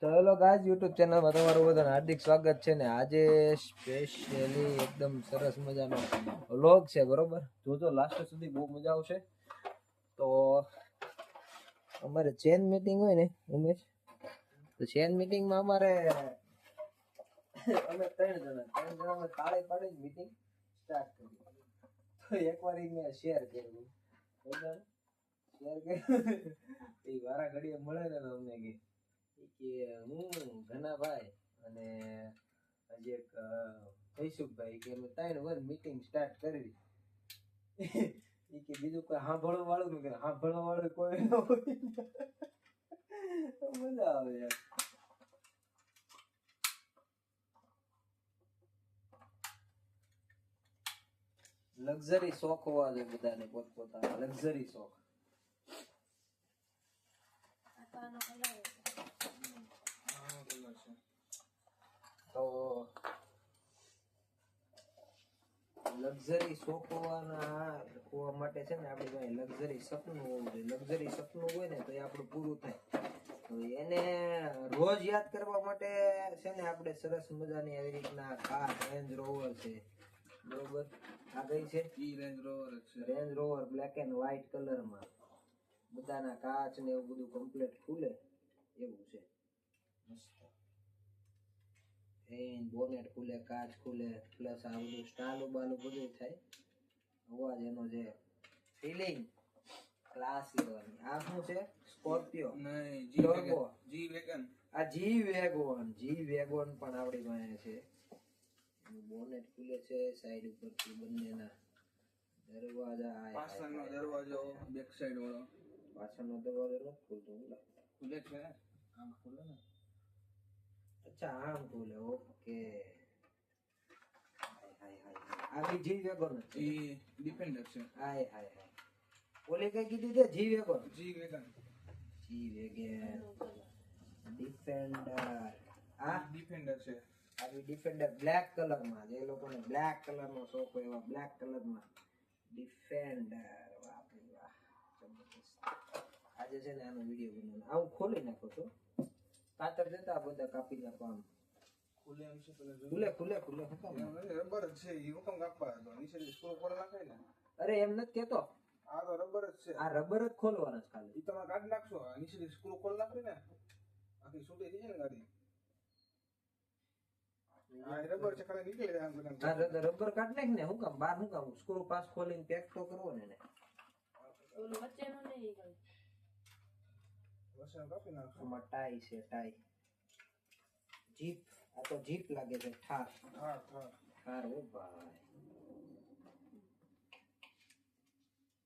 તો hello guys YouTube ચેનલમાં તમારું બધાનું હાર્દિક સ્વાગત છે ને આજે સ્પેશિયલી એકદમ સરસ મજાનો વ્લોગ છે બરોબર જોજો લાસ્ટ સુધી બહુ મજા આવશે તો અમારે ચેન મીટિંગ હોય ને ઉમેશ તો ચેન મીટિંગમાં અમારે અમે ત્રણ જણા તાળે પાડી મીટિંગ સ્ટાર્ટ કરી તો એકવાર મેં શેર કર્યું બરાબર શેર કર્યું એ વારા ઘડીએ મળે ને અમને કે હું ઘનાભાઈ અને હજી એક જયસુખભાઈ કે અમે ત્રણ વાર મીટિંગ સ્ટાર્ટ કરી એ કે બીજું કોઈ સાંભળવા વાળું ને કે સાંભળવા વાળું કોઈ ન હોય મજા આવે યાર લક્ઝરી શોખ હોવા જોઈએ બધાને પોતપોતાના લક્ઝરી શોખ તો લક્ઝરી શોખ હોવા માટે છે ને આપણી પાસે લક્ઝરી સપનું હોવું જોઈએ લક્ઝરી સપનું હોય ને તો એ આપણું પૂરું થાય તો એને રોજ યાદ કરવા માટે છે ને આપણે સરસ મજાની આવી રીતના કાર રેન્જ રોવર છે બરોબર આ કઈ છે range rover black and white કલરમાં બધાના કાચ ને એવું બધું કમ્પ્લીટ ખુલે એવું છે મસ્ત બોનેટ ખુલે કાચ ખુલે પ્લસ આ બધું સ્ટાલું બાલું બધું થાય અવાજ એનો જે ફીલિંગ ક્લાસ લેવાની આ શું છે સ્કોર્પિયો ટર્બો આ જી વેગન પણ આપણી પાસે છે બોનેટ ખુલે છે સાઈડ ઉપરથી બંનેના દરવાજા પાછળનો દરવાજો બેક સાઈડ વાળો પાછળનો દરવાજો નથી ખુલતો ખુલે છે આમ ખુલે ને અચ્છા આમ ખુલે ઓકે હાય આ બી જી વેગન છે એ ડિફેન્ડર છે હાય ઓલી કઈ કીધી છે જી વેગન ડિફેન્ડર ડિફેન્ડર આ ડિફેન્ડર છે આવી ડિફેન્ડર બ્લેક કલરમાં જે લોકોને બ્લેક કલરનો શોખ હોય એવા બ્લેક કલરમાં ડિફેન્ડર વાહ ભાઈ વાહ જબરદસ્ત આજે છે ને આનો વિડીયો બનાવવાનો આવું ખોલી નાખો છો કાતર જતા બધા કાપી નાખવાનું ખુલે એમ છે પેલા ખુલે રબર જ છે એ હુકમ કાપવા હતો નીચે સ્ક્રૂ ખોલ નાખે ને અરે એમ નથી કેતો આ તો રબર જ છે આ રબર જ ખોલવાનો છે ખાલી એ તમે કાઢી નાખશો નીચે સ્ક્રૂ ખોલ નાખે ને આખી છૂટી થઈ જાય ને ગાડી આ રબર છે ખાલી નીકળે આમ આ રબર કાઢ નાખ ને હું કામ બાર હું કામ સ્ક્રૂ પાસ ખોલીને પેક તો કરવો ને એને ઓલું વચ્ચેનું નહીં ગયું વસણ કાપી નાખશો આમાં ટાઈ છે ટાઈ જીપ આ તો જીપ લાગે છે ઠાર ઓ ભાઈ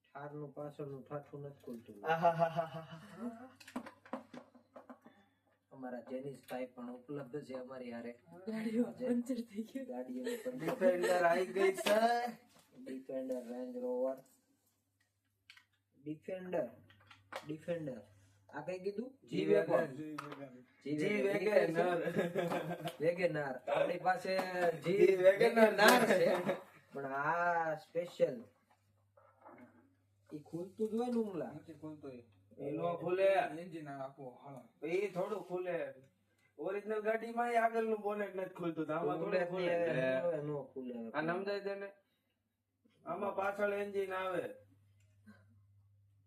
ઠારનું પાછળનું ઠાઠું નથી ખુલતું અમારા જેનિસભાઈ પણ ઉપલબ્ધ છે અમારી હારે ગાડીઓ પંચર થઈ ગઈ ગાડીઓ ડિફેન્ડર આવી ગઈ છે ડિફેન્ડર રેન્જ રોવર ડિફેન્ડર આ કઈ કીધું જી વેગેનાર આપણી પાસે જી વેગેનાર છે પણ આ સ્પેશિયલ ઈ ખુલતું જ હોય ને ઉમલા નથી ખુલતો એ નો ખુલે એન્જિન આખો હાલો એ થોડું ખુલે ઓરિજિનલ ગાડીમાં આગળનું બોનેટ નથી ખુલતું તો આમાં થોડું ખુલે નો ખુલે આ સમજાય તને આમાં પાછળ એન્જિન આવે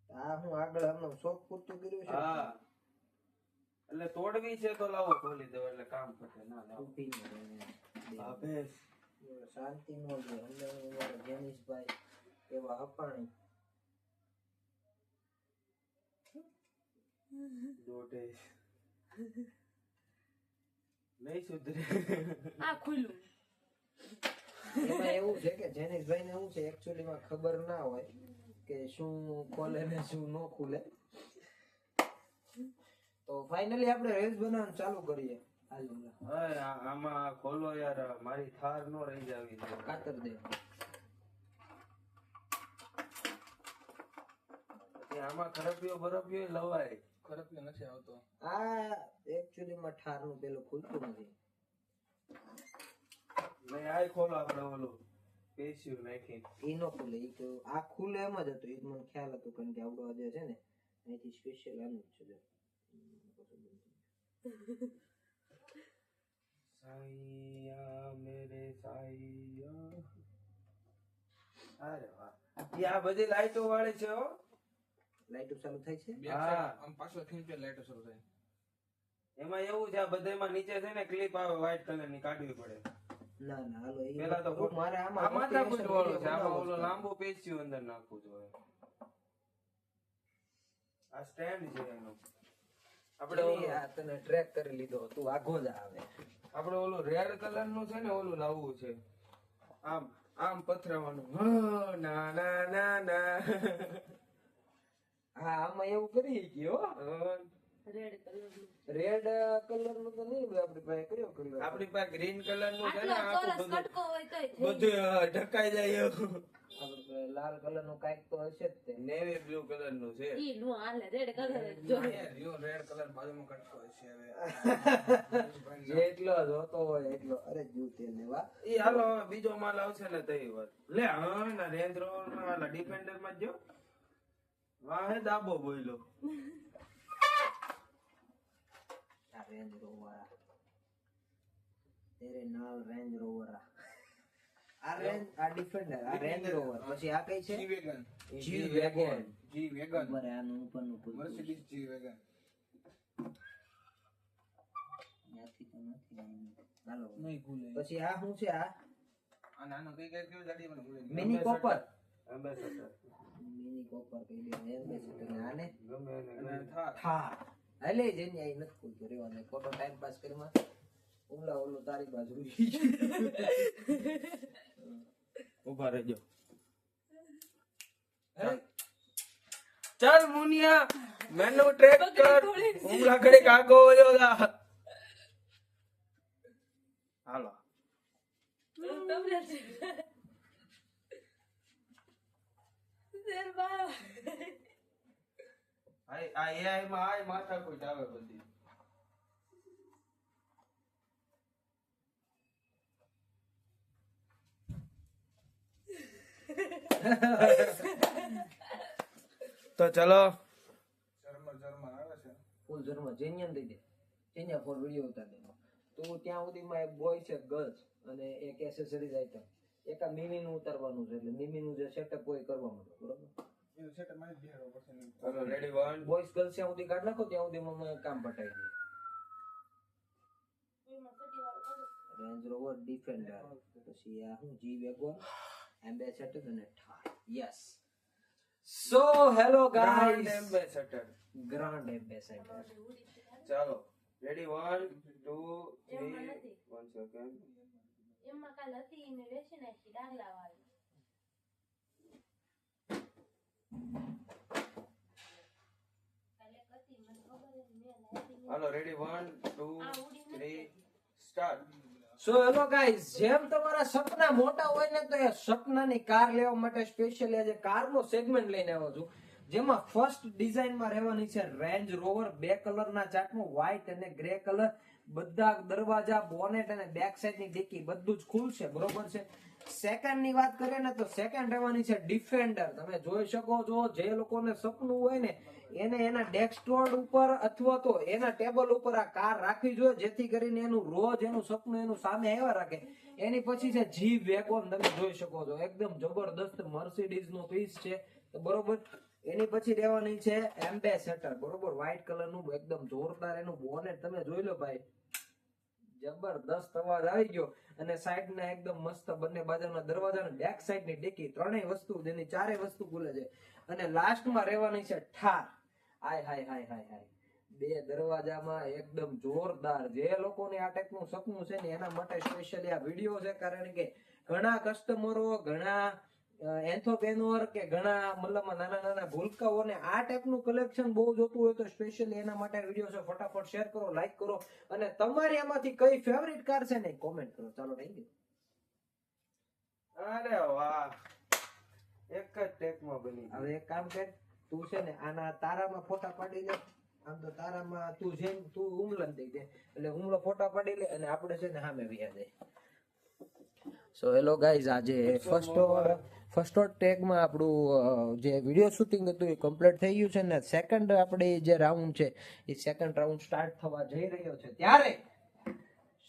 આ હું આગળ આમનું શોખ પૂરતું કર્યું છે હા એટલે તોડવી છે તો લાવો ખોલી દો એટલે કામ પતે ના લાવો હા બેસ શાંતિ નો દે અંદર અમારા જેનિસભાઈ એવા હપાણી દોઢે નહીં સુધરે આ ખુલ્લું એમાં એવું છે કે જેનિસભાઈ ને એવું છે એકચ્યુઅલી માં ખબર ના હોય કે શું ખોલે ને શું ન ખુલે તો ફાઇનલી આપણે રેસ બનાવવાનું ચાલુ કરીએ આમાં ખોલો યાર મારી થાર નો રહી જાવી કાતર દે આમાં ખરપિયો બરપિયો લવાય ખરપીઓ નથી આવતો આ એકચ્યુઅલી માં ઠાર નું પેલું ખુલતું નથી નહીં આ ખોલો આપણે ઓલું પેસ્યું નાખી ઈ નો ખુલે ઈ તો આ ખુલે એમ જ હતું ઈ મને ખ્યાલ હતો કારણ કે આવડો જે છે ને અહીંથી સ્પેશિયલ આનું જ છે સાઈયા મેરે સાઈયા. અરે વાહ, ઈ આ બધી લાઈટો વાળી છે હો. લાઈટો ચાલુ થાય છે. બે હા. side આમ પાછળ ખેંચે લાઈટો શરૂ થાય. એમાં એવું છે, આ બધામાં નીચે છે ને ક્લિપ આવે વ્હાઈટ કલર ની, કાઢવી પડે. ના ના હાલો ઈ પેલા તો કરું. મારે આ આમાં માથાકૂટ વાળું છે, આમાં બનાવવું ઓલો છે. લાંબો પેચિયું અંદર નાખવું જોઈએ. આ સ્ટેન્ડ છે એનું. આપણે ઈ ઓલું- આ તને ટ્રેક કરી લીધો, તું આઘો જ આવે. આપણે ઓલું રેડ કલર નું છે ને, ઓલું લાવવું છે. આમ આમ પથરાવાનું. ના ના ના ના. હા આમાં એવું કરી ગયો. રેડ કલર નું. રેડ કલર નું તો નહીં હોય આપણી પાસે. કયો કલર? આપણી પાસે ગ્રીન કલર નું છે ને, આટલો આખું ચોરસ બધું કટકો હોય તોય થઈ બધું ઢકાઈ જાય એવું. આપણી પાસે લાલ કલર નું કાંઈક તો હશે જ તે. નેવી બ્લુ કલર નું છે. જાય. ઈ નો હાલે રેડ કલર જ જોઈએ. એ રહ્યો રેડ કલર બાજુમાં કટકો છે હવે. જેટલો જોતો હોય એટલો. અરે જીવ તેલ લેવા. ઈ હાલો હવે બીજો માલ આવશે ને તઈ વાત. લે હા ના રેન્જ રોવર માં વાલા ડિફેન્ડર માં જો વાહે દાબો બોયલો. આ રેન્જ રોવર તેરે નાલ રેન્જ રોવર આ રેન્જ આ ડિફેન્ડર આ રેન્જ રોવર પછી આ કઈ છે G-Wagon. G wagon G-Wagon. બરાબર આનું ઉપરનું પૂછું Mercedes G-Wagon. ત્યાંથી તો નથી આનું. હાલો નહીં ભૂલે. પછી આ શું છે આ આ નાનો કઈ કઈ કેવું ગાડી મને ભૂલે ગયું. Mini copper ambassador mini copper કઈ દે એમ્બેસેડર ને આને ગમે એને અને ગમે. થાર. હા હાલે જઈને આઈ નથી કોઈ રેવાને ખોટો ટાઈમ પાસ કરીમાં ઉમલા ઓલું તારી બાજુ ઉભા રહેજો. હે? ચાલ મુનિયા મેનુ ટ્રેક કર. ઉમલા ઘડી કાગો વયો જા. હાલો તમને છે. શેર બા. આ AI માં આય માથાકૂટ આવે બધી. તો ચલો ઝરમર આવે છે. ફૂલ જન્મ જેન્યન દઈ દે જેન્યા ફોર વિડિયો ઉતાર દે તો ત્યાં સુધીમાં એક બોય છે ગર્લ્સ અને એક એસેસરીઝ આઈટમ એક આ મિમીનું ઉતારવાનું છે એટલે મિમીનું જે સેટઅપ હોય કરવાનું છે બરોબર એનું સેટ માં જ બેહાડવો પડશે ને. ચલો રેડી 1 બોયસ ગર્લ્સ ત્યાં સુધી કાઢ નાખો ત્યાં સુધી મને કામ પટાઈ દે એમાં કટી વાળો કરો. રેન્જ રોવર ડિફેન્ડર પછી આ હું જી વેગન એમ્બેસેડર અને Thar yes so hello grand guys ambassador. Grand ambassador ચાલો રેડી 1 2 એમાં 3 નથી. 1 સેકન્ડ. એમાં કાલ હતી મેં વેચી નાખી ડાગલા વાળી. કાલે હતી મને ખબર જ મેં લાવી નહીં. હાલો ready 1 2 3 start. So hello guys જેમ તમારા સપના મોટા હોય ને તો એ સપનાની કાર લેવા માટે સ્પેશિયલી આજે કારનો સેગમેન્ટ લઈને આવ્યો છું જેમાં ફર્સ્ટ ડિઝાઇનમાં રહેવાની છે રેન્જ રોવર બે કલરના ચાર્ટમાં વ્હાઇટ અને ગ્રે કલર બધા દરવાજા બોનેટ અને બેક સાઈડની ડિક્કી બધું જ ખુલશે બરોબર છે સેકન્ડ ની વાત કરીએ ને તો સેકન્ડ રહેવાની છે ડિફેન્ડર તમે જોઈ શકો છો જે લોકોને સપનું હોય ને એને એના ડેસ્કટોપ ઉપર અથવા તો એના ટેબલ ઉપર આ કાર રાખવી જોઈએ જેથી કરીને એનું રોજ એનું સપનું એનું સામે આવ્યા રાખે એની પછી છે જી વેગન તમે જોઈ શકો છો એકદમ જબરદસ્ત મર્સિડીઝ નો પીસ છે તો બરોબર એની પછી રહેવાની છે એમ્બેસેડર બરોબર વ્હાઇટ કલર નું એકદમ જોરદાર એનું બોનેટ તમે જોઈ લો ભાઈ જબરદસ્ત અવાજ આવી ગયો અને સાઈડ ના એકદમ મસ્ત બંને બાજુના દરવાજા અને બેક સાઈડ ની ડિક્કી ત્રણેય વસ્તુ જેની ચારે વસ્તુ ખુલે છે અને લાસ્ટ માં રહેવાની છે ઠાર હાય હાય હાય હાય હાય બે દરવાજામાં એકદમ જોરદાર જે લોકોને આ ટાઈપનું સપનું છે ને એના માટે સ્પેશિયલી આ વિડીયો છે કારણ કે ઘણા કસ્ટમરો ઘણા એન્થોપેનોર કે ઘણા મતલબ નાના નાના ભૂલકાઓને આ ટાઈપનું કલેક્શન બહુ જોતું હોય તો સ્પેશિયલી એના માટે વિડીયો છે ફટાફટ શેર કરો લાઈક કરો અને તમારી એમાંથી કઈ ફેવરિટ કાર છે ને કોમેન્ટ કરો ચાલો થેન્ક યુ અરે વાહ એક જ ટેકમાં બની ગયું. હવે એક કામ કર તું છે ને આના તારામાં ફોટા પાડી લે આમ તો તારામાં તું ઉમલન દઈ દે એટલે ઉમલો ફોટા પાડી લે અને આપણે છે ને સામે વ્યા જાય સો હેલો ગાઈઝ, આજે ફર્સ્ટ ટેગમાં આપણું જે વિડીયો શૂટિંગ હતું એ કમ્પ્લીટ થઈ ગયું છે ને સેકન્ડ આપણે જે રાઉન્ડ છે એ સેકન્ડ રાઉન્ડ સ્ટાર્ટ થવા જઈ રહ્યો છે ત્યારે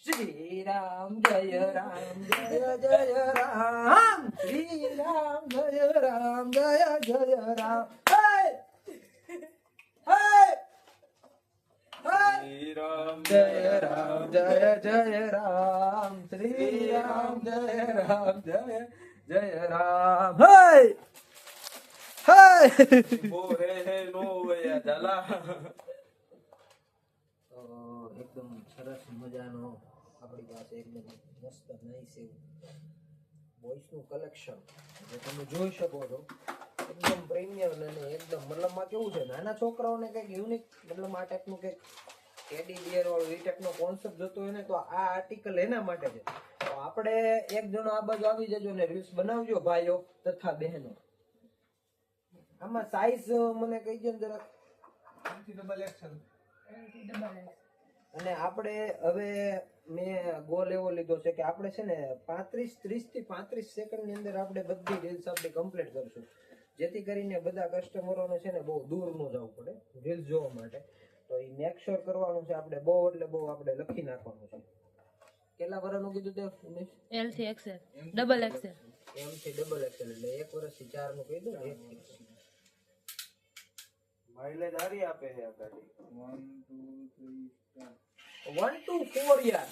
શ્રી રામ જય રામ જય જય રામ શ્રી રામ જય રામ જય જય રામ હે હે શ્રી રામ જય રામ જય જય રામ શ્રી રામ જય રામ જય જય રામ હે હે બો હે નો વયા ઝાલા. તો એકદમ સરસ મજાનો આપણી પાસે એકદમ મસ્ત નાઈસ એવું વોઇસનું કલેક્શન જે તમે જોઈ શકો છો એકદમ પ્રીમિયમ અને એકદમ મતલબમાં કેવું છે નાના છોકરાઓને કંઈક યુનિક મતલબ આ ટાઈપનું કંઈક ટેડી બિયર વાળો એ ટાઈપનો કોન્સેપ્ટ જોતો હોય ને તો આ આર્ટિકલ એના માટે છે. તો આપણે એક જણો આ બાજુ આવી જજો ને રીલ્સ બનાવજો ભાઈઓ તથા બહેનો. આમાં સાઈઝ મને કહી દો ને જરાક. ડબલ એક્સેલ અને આપણે હવે મેં ગોલ એવો લીધો છે કે આપણે છે ને 30 થી 35 સેકન્ડની અંદર આપણે બધી રીલ્સ આપણી કમ્પ્લીટ કરશું, જેથી કરીને બધા કસ્ટમરોને છે ને બહુ દૂર ન જવું પડે રીલ્સ જોવા માટે. તો એ મેક શ્યોર કરવાનું છે આપણે, બહુ એટલે બહુ આપણે લખી નાખવાનું છે. કેટલા વર્ષનું કીધું તે ઉમેશ? L થી XL ડબલ XL એમ થી ડબલ એક્સેલ એટલે 1 વર્ષથી 4 નું કહી દો ને. માઇલેજ હારી આપે છે આ ગાડી. 1 to 4 યાર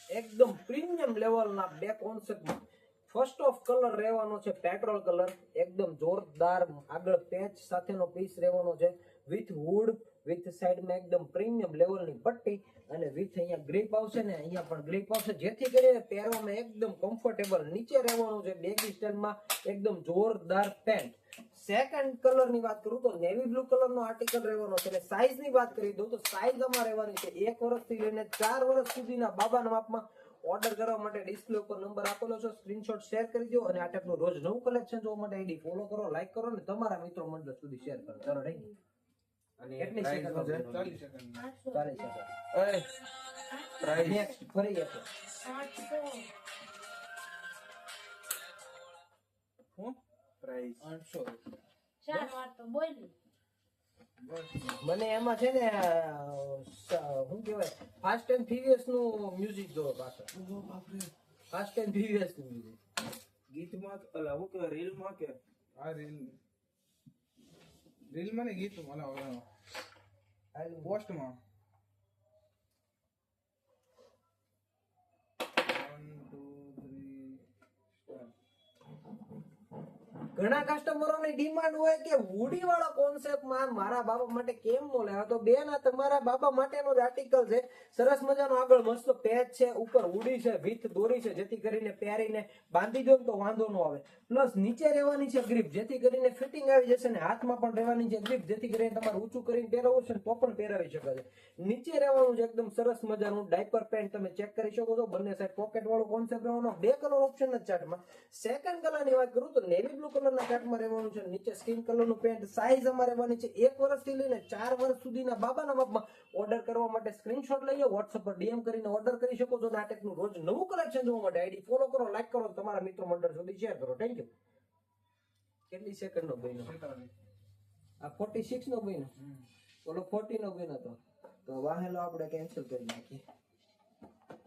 એકદમ પ્રીમિયમ લેવલના બે કોન્સેપ્ટમાં. ફર્સ્ટ ઓફ કલર રહેવાનો છે પેટ્રોલ કલર, એકદમ જોરદાર આગળ પેચ સાથેનો પીસ રહેવાનો છે વિથ વુડ, વિથ સાઈડમાં એકદમ પ્રીમિયમ લેવલની પટ્ટી અને વિથ અહીંયા ગ્રીપ આવશે ને અહીંયા પણ ગ્રીપ આવશે, જેથી કરીને પહેરવામાં એકદમ કમ્ફર્ટેબલ. નીચે રહેવાનું છે બેગી સ્ટાઇલમાં એકદમ જોરદાર પેન્ટ. સેકન્ડ કલર ની વાત કરું તો નેવી બ્લુ કલર નો આર્ટિકલ રહેવાનો છે. અને સાઈઝ ની વાત કરી દઉં તો સાઈઝ અમારે રહેવાની છે 1 વર્ષથી લઈને 4 વર્ષ સુધીના બાબાના માપમાં. ઓર્ડર કરવા માટે ડિસ્પ્લે ઉપર નંબર આપેલો છે, સ્ક્રીનશોટ શેર કરી દો અને આ ટાઈપનું રોજ નવું કલેક્શન જોવા માટે આઈડી ફોલો કરો, લાઈક કરો અને તમારા મિત્રો મંડળ સુધી શેર કરો. ચલો રેડી. અને કેટલી price સેકન્ડ નો છે? 40 સેકન્ડ 40 સેકન્ડ. ઓય પ્રાઇસ નેક્સ્ટ ફરી આપો. 800 પ્રાઇસ 800 ચાર વાર તો બોલી. મને એમાં છે ને શું કહેવાય ફાસ્ટ એન્ડ ફ્યુરિયસ નું મ્યુઝિક જોવો પાછળ. ફાસ્ટ એન્ડ ફ્યુરિયસ નું મ્યુઝિક. ગીતમાં અલા હું કે રીલમાં કે આ રીલ માં ને ગીત પોસ્ટમાં 1 2 3 ઘણા કસ્ટમરોની ડિમાન્ડ હોય કે વુડી વાળા કોન્સેપ્ટમાં મારા બાબા માટે કેમ નો લેવા, તો બેન આ તમારા બાબા માટેનો જ આર્ટિકલ છે. સરસ મજાનો આગળ મસ્ત પેચ છે, ઉપર વુડી છે, વિથ દોરી છે, જેથી કરીને પહેરીને બાંધી દો તો વાંધો ન આવે. પ્લસ નીચે રહેવાની છે ગ્રીપ, જેથી કરીને ફિટિંગ આવી જશે ને હાથમાં પણ રહેવાની છે ગ્રીપ, જેથી કરીને તમારે ઊંચું કરીને પહેરવું છે તો પણ પહેરાવી શકે છે. નીચે રહેવાનું છે એકદમ સરસ મજાનું ડાયપર પેન્ટ, તમે ચેક કરી શકો છો. બંને સાઈડ પોકેટ વાળો કોન્સેપ્ટ રહેવાનો. 2 કલર ઓપ્શન જ ચાર્ટમાં. સેકન્ડ કલરની વાત કરું તો નેવી બ્લુ કલરના ચાર્ટમાં રહેવાનું છે. નીચે સ્કિન કલરનું પેન્ટ. સાઈઝ અમારે રહેવાની છે 1 વર્ષથી લઈને 4 વર્ષ સુધીના બાબાના માપમાં. ઓર્ડર કરવા માટે સ્ક્રીનશોટ લઈ લો, વોટ્સએપ પર ડીએમ કરીને ઓર્ડર કરી શકો છો. નાટકનું રોજ નવું કલેક્શન જોવા માટે આઈડી ફોલો કરો, લાઈક કરો, તમારા મિત્રો મંડળ સુધી શેર કરો. Thank you. કેટલી સેકન્ડ નો બન્યો? આ 46 નો બન્યો, ઓલો 40 નો બન્યો હતો. તો વાહેલો આપણે કેન્સલ કરી નાખીએ.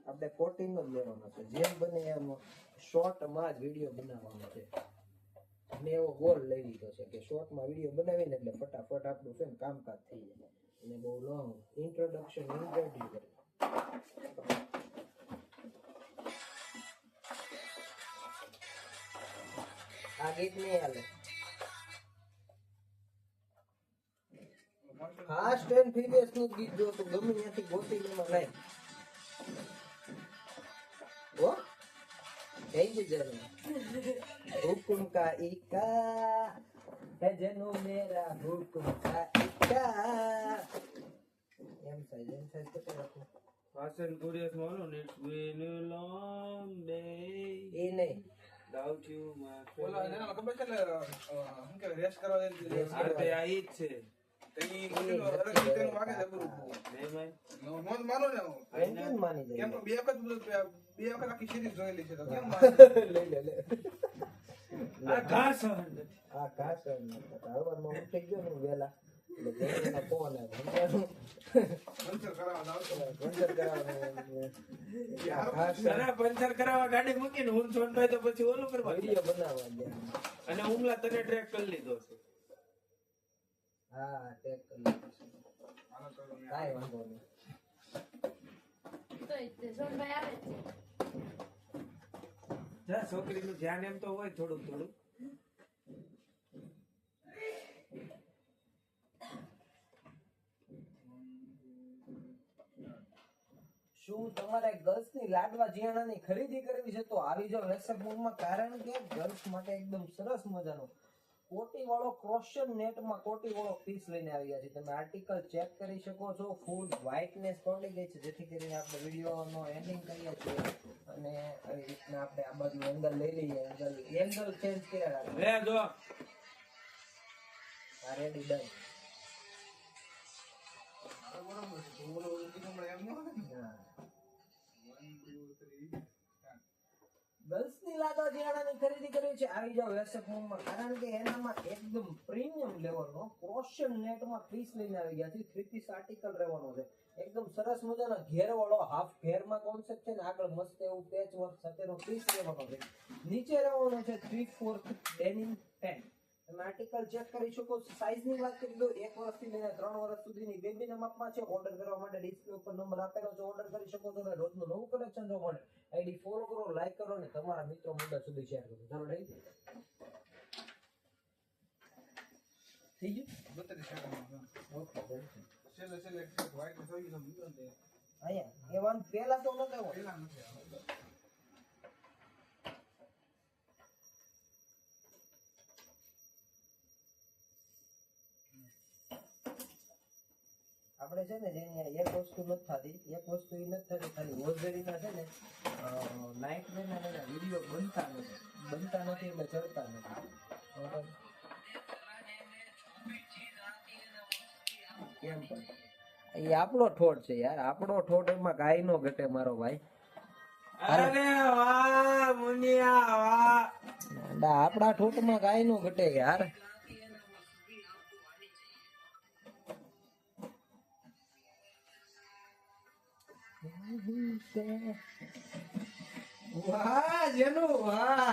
આપણે 14 નો જ લેવાનો છે. જેમ બને એમ શોર્ટમાં જ વિડીયો બનાવવાનો છે. મેં એવો ગોલ લઈ લીધો છે કે શોર્ટમાં વિડીયો બનાવીને એટલે ફટાફટ આપણું છે ને કામકાજ થઈ જાય અને બહુ લોંગ ઇન્ટ્રોડક્શન ઇન્ટ્રોડ્યુ કરી. આ ગીત નહીં હાલે. ફાસ્ટ એન્ડ ફ્યુરિયસ નું ગીત જો તો ગમે ત્યાંથી ગોતી એમાં લાય. ઓ કઈ ગુજર હુકુમ કા ઈકા હે જનો મેરા હુકુમ કા ઈકા. એમ સાઈઝ કેટલો રાખો? ફાસ્ટ એન્ડ ફ્યુરિયસ માં ઓલો ને it's been a long day એ નહીં. without you my Ola friend. એને ખબર છે ને શું કે રેસ કરવા દે આ તે આ ઈ જ છે. તો ઈ કેટલું અલગ રીતેનું વાગે છે બરોબર. નહીં ભાઈ નોંધ માનો ને હું. કેમ માની જાય કેમ કે બે વખત આખી સિરીઝ જોયેલી છે તો કેમ લઈ લે આ ઘાસ સહન નથી. આ ઘાસ હવારમાં ઉઠી ગયો ને વેલા એટલે જઈને ફોન આવ્યો પંચર કરાવવા આવતો. પંચર કરાવવાનું આ ઘાસ તને પંચર કરાવવા ગાડી મૂકીને હું સોનભાઈ તો પછી ઓલું કરવા ગયા. વિડીયો બનાવવા ગયા અને હુમલા તને ટ્રેક કરી લીધો છે. હા ટેક કરી લીધું છે. કાંઈ વાંધો નહીં તોય તે સોનભાઈ આવે છે. જા છોકરીનું ધ્યાન એમ તો હોય થોડું થોડું. શું તમારે ગર્લ્સની લાડવા જીયાણાની ખરીદી કરવી છે તો આવી જાઓ વેસપ મોલમાં, કારણ કે ગર્લ્સ માટે એકદમ સરસ મજાનો કોટી વાળો ક્રોશન નેટમાં કોટી વાળો પીસ લઈને આવી ગયા છે. તમે આર્ટિકલ ચેક કરી શકો છો. ફૂલ વ્હાઇટનેસ પડી ગઈ છે, જેથી કરીને આપણે વિડીયોનો એન્ડિંગ કરીએ છીએ અને આવી રીતના આપણે આ બાજુ એંગલ લઈ લઈએ. એંગલ ચેન્જ કર્યા રાખીએ. લે જો આ રેડી ડન. બરોબર છે. થોડું હમણાં એમ ન હોય ને. હા 1 2 3 ગર્લ્સની લાડવા જીયાણાની ખરીદી કરવી છે આવી જાઓ વેસપ મોલમાં, કારણ કે એનામાં એકદમ પ્રીમિયમ લેવલનો ક્રોશન નેટમાં પીસ લઈને આવી ગયા છે. 3 પીસ આર્ટિકલ રહેવાનો છે, એકદમ સરસ મજાનો ઘેરવાળો હાફ ઘેરમાં કોન્સેપ્ટ છે ને આગળ મસ્ત એવું પેચ વર્ક સાથેનો પીસ રહેવાનો છે. નીચે રહેવાનો છે 3/4 ડેનિમ પેન્ટ. તમે આર્ટિકલ ચેક કરી શકો છો. સાઈઝની વાત કરી દો 1 વર્ષથી લઈને 3 વર્ષ સુધીની બેબીના માપમાં છે. ઓર્ડર કરવા માટે ડિસ્પ્લે ઉપર નંબર આપેલો છે, ઓર્ડર કરી શકો છો અને રોજનું નવું કલેક્શન જોવા મળે. આઈડી ફોલો કરો, લાઈક કરો અને તમારા મિત્રો મંડળ સુધી શેર કરો. ચાલો રેડી થઈ ગયું. 32 સેકન્ડમાં. ઓકે છેલ્લે white ને થઈ ગયું સમજો ને. અહીંયા એ વાન પહેલા તો નતો આવ્યો. પેલા નથી આવતો. આપણે છે ને જે અહીંયા એક વસ્તુ નથી થતી, એક વસ્તુ એ નથી થતી, ખાલી હોઝરીના છે ને નાઇટ મેન એના વિડીયો બનતા નથી એટલે ચડતા નથી. બરાબર? કેમ પણ એ આપણો ઠોઠ છે યાર, આપણો ઠોઠ એમાં કાંઈ નો ઘટે મારો ભાઈ. અરે વાહ મુનિયા વાહ. આપણા ઠોઠમાં કાંઈ નો ઘટે યાર. વાહ જેનુ વાહ.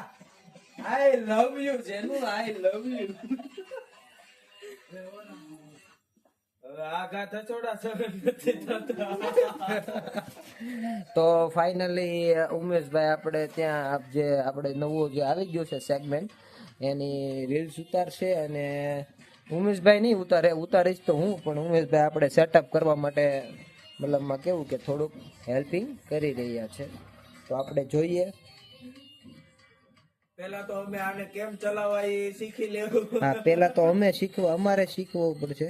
આઈ લવ યુ જેનુ, આઈ લવ યુ. હવે આઘા થચોડા સહન નથી થતા. તો ફાઇનલી ઉમેશભાઈ આપણે ત્યાં જે આપણે નવું જે આવી ગયું છે સેગમેન્ટ એની રીલ્સ ઉતારશે અને ઉમેશભાઈ નહીં ઉતારીશ તો હું, પણ ઉમેશભાઈ આપણે સેટઅપ કરવા માટે મતલબમાં કેવું કે થોડુંક હેલ્પિંગ કરી રહ્યા છે. તો આપણે જોઈએ. પેલા તો અમે આને કેમ ચલાવવા એ શીખી લેવું. હા પેલા તો અમારે શીખવું પડશે.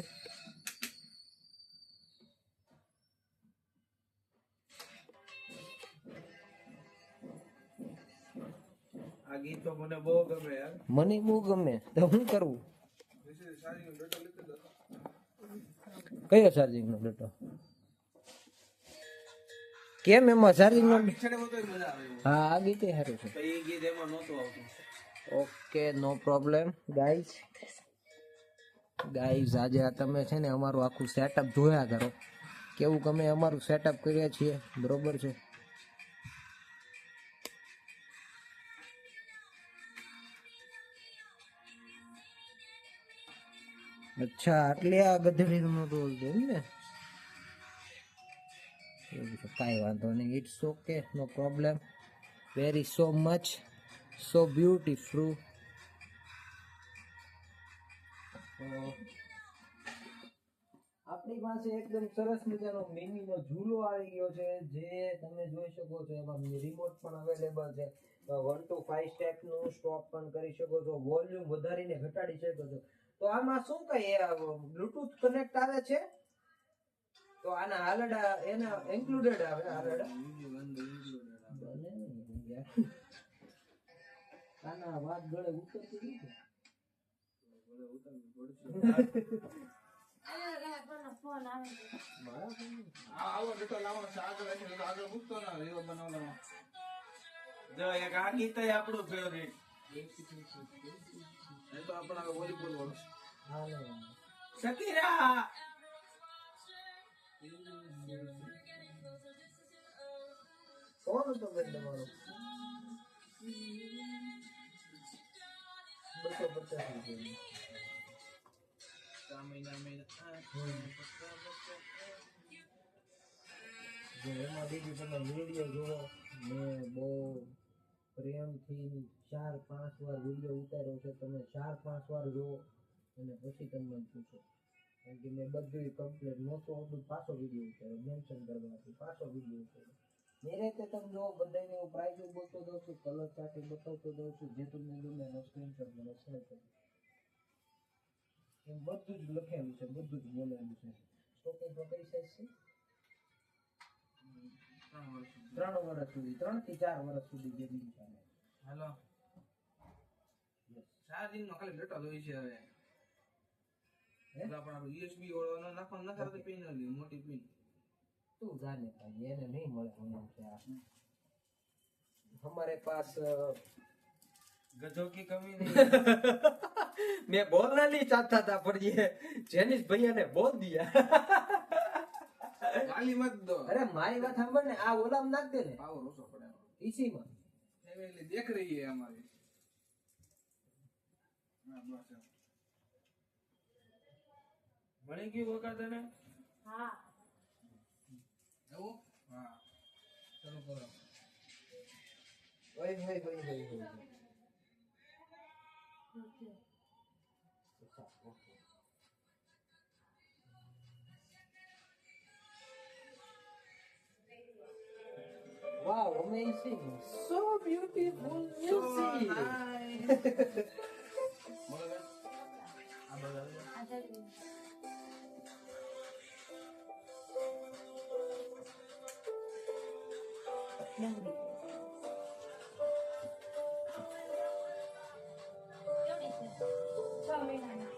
આ ગીત તો મને બહુ ગમે યાર. મને બહુ ગમે તો શું કરવું? કયો ચાર્જિંગ નો ડેટો? કેમ એમાં ચાર્જિંગ નો? પીછળે હોય તોય મજા આવે. હા આ ગીતે સારું છે. તો એ ગીત એમાં નહોતું આવતું. Okay no problem guys. આજે આ તમે છે ને અમારું આખું સેટઅપ જોયા કરો, કેવું અમે અમારું સેટઅપ કરીએ છીએ. બરોબર છે. અચ્છા આટલી આ ગધેડીનું રોલ છે એમ ને? કાંઈ વાંધો નહીં, it's okay, no problem. Very so much, so beautiful. આપણી પાસે એકદમ સરસ મજાનો મિનીનો ઝૂલો આવી ગયો છે, જે તમે જોઈ શકો છો. એમાં રિમોટ પણ અવેલેબલ છે. 1 to 5 સ્ટેપનું સ્ટોપ પણ કરી શકો છો. વોલ્યુમ વધારીને ઘટાડી શકો છો. તો આમાં શું કઈ બ્લૂટૂથ કનેક્ટ આવે છે, તો આના હાલડા એના ઇન્ક્લુડેડ આવે. હાલડા આના વાત ગળે ઉતરતી નથી. ફોન આવે છે. આવો બેટો લાવો આગળ રાખીને તો આગળ મૂકતો ના એવો બનાવવાનો જો એક આ ગીત આપણું ફેવરિટ. એ તો આપણા વોલીબોલ વાળો હા ને શકીરા. કોણ હતો બેન તમારો? 250 જો એમાં બીજું તમે વિડીયો જુઓ, મેં બહુ પ્રેમથી 4-5 વાર વિડીયો ઉતાર્યો છે. તમે 4-5 વાર જુઓ અને પછી તમે મને પૂછો, કારણ કે મેં બધું કમ્પ્લીટ નહોતું આવતું. પાછો વિડીયો ઉતાર્યો, મેન્શન કરવાથી પાછો વિડીયો ઉતાર્યો. મેં રીતે તમે જો બધાને હું પ્રાઇઝ બોલતો જાઉં છું, કલર ચાર્ટ બતાવતો જાઉં છું, જે તમને ગમે એનો સ્ક્રીનશોટ મને શેર કરો. એમ બધું જ લખેલું છે, બધું જ બોલેલું છે. સ્ટોકિંગ તો કઈ સાઈઝ છે? 3 વર્ષ સુધી, 3 થી 4 વર્ષ સુધી ગેમિંગ ચાલે. હાલો ચાર્જિંગ નો ખાલી ડેટા જોઈ છે હવે એટલે આપણે USB વાળો નાખવાનો નથી આવતો પિન લી મોટી પિન તું જાને ભાઈ, એને નહીં મળે મને છે આ. हमारे पास गजो की कमी नहीं. मैं बोलना नहीं चाहता था पर ये जेनिस भैया ने बोल दिया. ગાલી મત દો अरे मारी बात सांभळ ने, आ ओलाम नाख दे ने પાવર ઓછો પડે इसी में. ફેમિલી દેખ રહી है हमारी હા બસ એમ. मणि की वो कर देना. હા એવું હા ચાલો કરો ओए होए होए होए होए. Okay. Wow, amazing. So beautiful music. બોલો બેન આ બધા આ જલ્દી. ડુંગળી. કેવડી છે? 6 મહિનાની.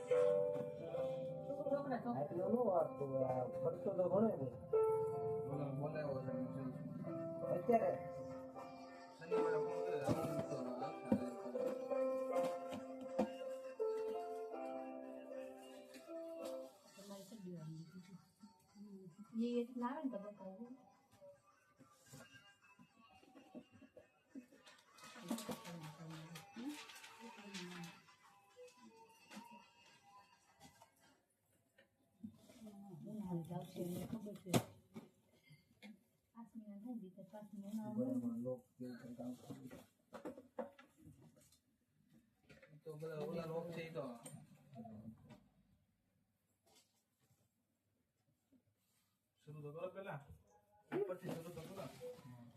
છોકરો ઢોકળા ઢોકળા. આટલો નો વાગતો, આ ખર્ચો તો ઘણો ને બોલાવો છે અત્યારે. શનિવારે ફોન કરે આવું તો તમારે સડી આવી. એ એટલા આવે ને તો બતાવું. ખબર છે 5 મહિના થઈ ગઈ તો 5 મહિના બરાબર લોક કેવું કંઈક કામ કરે. તો બધા ઓલા લોક છે ઈ તો શરૂ તો કરો પેલા ઉપરથી શરૂ તો કરો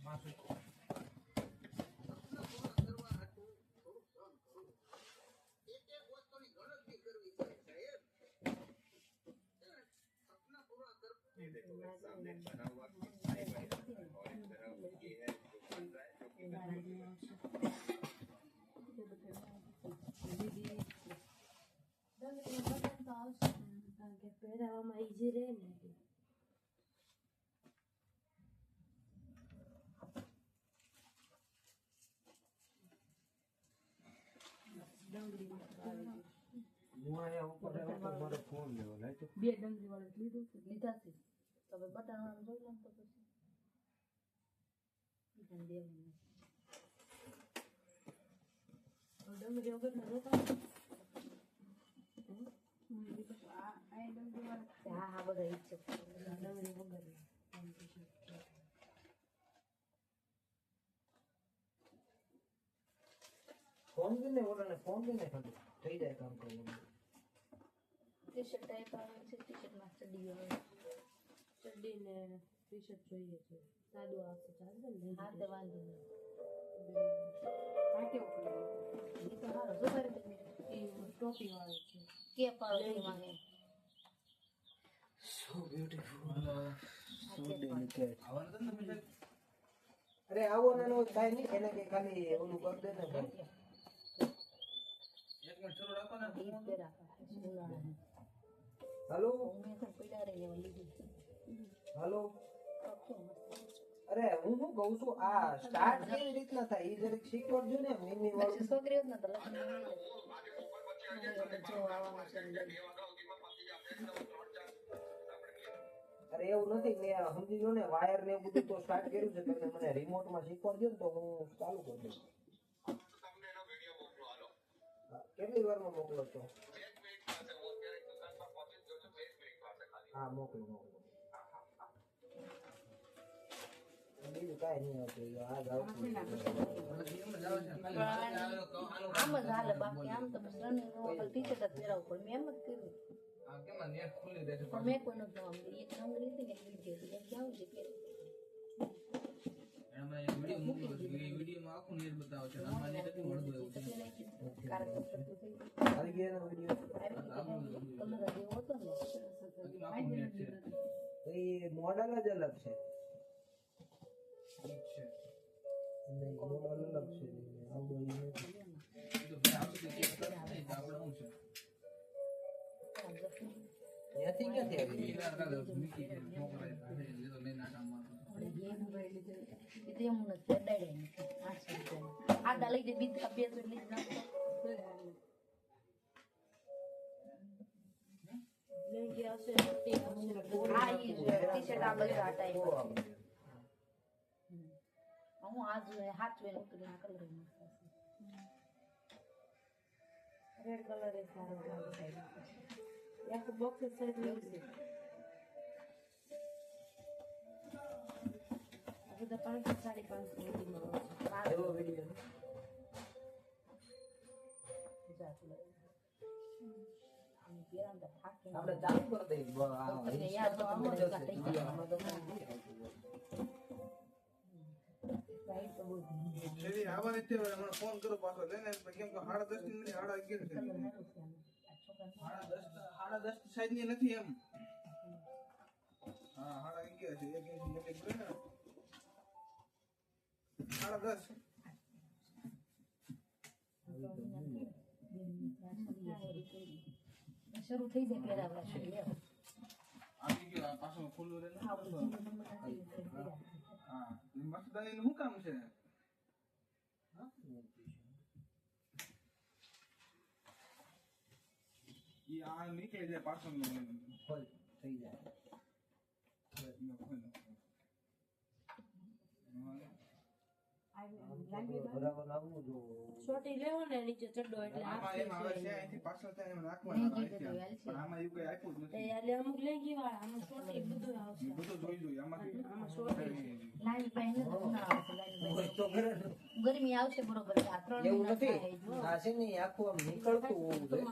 માસું કારણ કે પહેરાવામાં ઈઝી રહે ને એટલે. ડુંગળી હું અહીંયા ઉપર આવ્યો તો મારો ફોન લેવો લાગ્યો. 2 ડુંગળી વાળું લીધું છે, લીધા છે. તો હવે બટાણા વાળું જોઈ લઉં તો પછી બીજાને દેવાનું. હવે ડુંગળી વગરના જોતા હોય? હા હા બધા ઈ જ છે. ડુંગળી વગર ફોન કરીને ઓલાને ફોન કરીને ખાલી થઈ જાય કામ કરવાનું. ટી શર્ટ ટાઈપ આવે છે, ટી શર્ટમાં ચડી આવે, ચડી ને ટી શર્ટ જોઈએ છે, સાદું આવશે ચાલશે ને? હા તો વાંધો નહીં. આ કેવું પડે? એ તો સારો સુપારી એ ટોપી વાળો છે, કેપ આવે એમાં. So beautiful. So delicate. આવવાનું તો ને તમે અરે આવો નાનો થાય નહીં, એને કઈ ખાલી ઓલું કરી દે ને ભાઈ. એક મિનિટ શરૂ રાખો ને ઈ પહેરા ઉનાળામાં. હાલો મેં તો પીડા રહીને લીધી હાલો ઓકે મસ્ત અરે હું શું કહું છું આ સ્ટાર્ટ કેવી રીતના થાય એ જરીક શીખવાડજો ને મિની વાળું છોકરી હોત ને તો લગ્ન જો આવવાનું છે અરે એવું નથી મેં સમજી લો ને વાયર ને એવું બધું તો સ્ટાર્ટ કર્યું છે તમે મને રિમોટ માં શીખવાડજો ને તો હું ચાલુ કરી દઈશ હા, કેટલી વારમાં મોકલો છો હા મોકલો મોકલો બીજું કાંઈ નહીં આવતું આ જ આવતું એમ જ આવે છે આમ જ હાલે બાકી આમ તો બસ રનિંગ ટી શર્ટ જ પહેરાવું પડે મેં એમ જ કર્યું આ કેમાં નેટ ખુલ્લી રહે છે પણ મેં કોઈ નતું આમ એક નંબર હતી ને વિડીયો એમ જાવ છે કે એમાં એક વિડીયો મોકલ્યો છે એ વિડીયોમાં આખું નેટ બતાવે છે આમાં નેટ નથી મળતું એવું છે કાર્યક્રમ શરૂ થઈ આવી ગયા એનો વિડીયો કલર જેવો હતો ને બાકી આખું નેટ છે તો એ મોડલ જ અલગ છે ઠીક છે નહીં મોડલ અલગ છે આવડો ઈ નથી. એ તો ભાઈ આવશે કે નહીં તો આપણે શું છે ત્યાંથી ક્યાંથી આવી એ વાર કાલે મૂકી દે છોકરા એ લીધો લઈને આટા મારતો એ તો એમ નથી અડાડે નહીં 800 રૂપિયા આ લઈ દે બીજા બે તો લઈ નાખો લેંગે આવશે આ ઈ ટી-શર્ટ આ બધા હટાઈ બહુ આવડે. હું આજ હાથ વેન ઉતરી ના કલર રેડ કલર એ સારો લાગે એક બોક્સ સેટ લેવું છે આ બધા 500 550 સુધીમાં એવો વિડીયો આપણે ચાલુ કરી દઈએ તમને યાદ તો આમ જ થઈ ગયા. આમાં તો કાંઈ નથી સાઈડ તો બહુ ધીમી શેરી આવવાની છે મને ફોન કરો પાછો લઈને કેમ કે 10:30 ની નથી 11:30 છે કલર સારું છે આનો. આ છોકરાને 10:30 સાઈઝ ની નથી એમ હા 11:30 છે એક ઇંચ મોટી પડે ને 10:30 શરૂ થઈ જાય પહેરાવવા શરૂ આવી ગયો આ પાછો ખુલ્લું રહે ને આ બધું નંબર નથી હા મસ્તદાની નું શું કામ છે ઈ આ નીકળી જાય પાછળનું ખોલ થઈ જાય બરાબર આવવું જો છોટી લેવો ને નીચે ચડ્ડો એટલે આમાં એમ આવે છે અહીંથી પાછળ થાય એમ નાખવાનું આવે છે પણ આમાં એવું કઈ આપ્યું જ નથી એટલે અમુક લેંગી વાળા આમાં છોટી બધું આવશે એ બધું જોઈ જોઈએ આમાંથી લાઈન પાસે ના આવશે લાઈન હોય તો કરે ને. ગરમી આવશે બરોબર આ 3 એવું મહિના નથી થાય જો. આ છે ને ઈ આખું આમ નીકળતું હોવું જોઈએ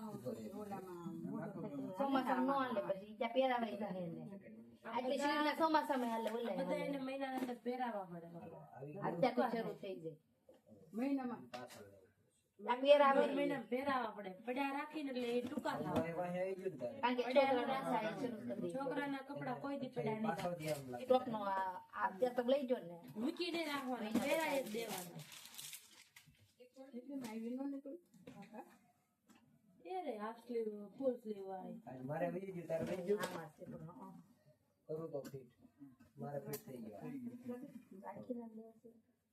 ચોમાસામાં નો હાલે પછી ત્યાં પહેરાવાય જાય ને એટલે શરીરના ચોમાસામાં હાલે ઓલે બધા એને મહિનાના અંદર પહેરાવા પડે અત્યારથી શરૂ થઈ જાય મહિનામાં પાછળ આ પહેરાવે મહિના પહેરાવા પડે પડ્યા રાખીને એટલે એ ટૂંકા થાય વાહે વાહે આવી ગયું ને તારે. કારણ કે છોકરાના સાઈઝ શરૂ કરી દે છોકરાના કપડા કોઈ દી પડ્યા નહીં પાછળથી આમ લાગે. ટોપનો આ અત્યારે તો લઈ જો ને મૂકીને રાખવાના પહેરાય જ દેવાના એ રે હાફ સ્લીવ ફૂલ સ્લીવ વાળી અને મારે વહી ગયું તારે વહી ગયું આમાં છે પણ હં. કરું તો ફિટ મારે ફિટ થઈ ગયું રાખીને લેશે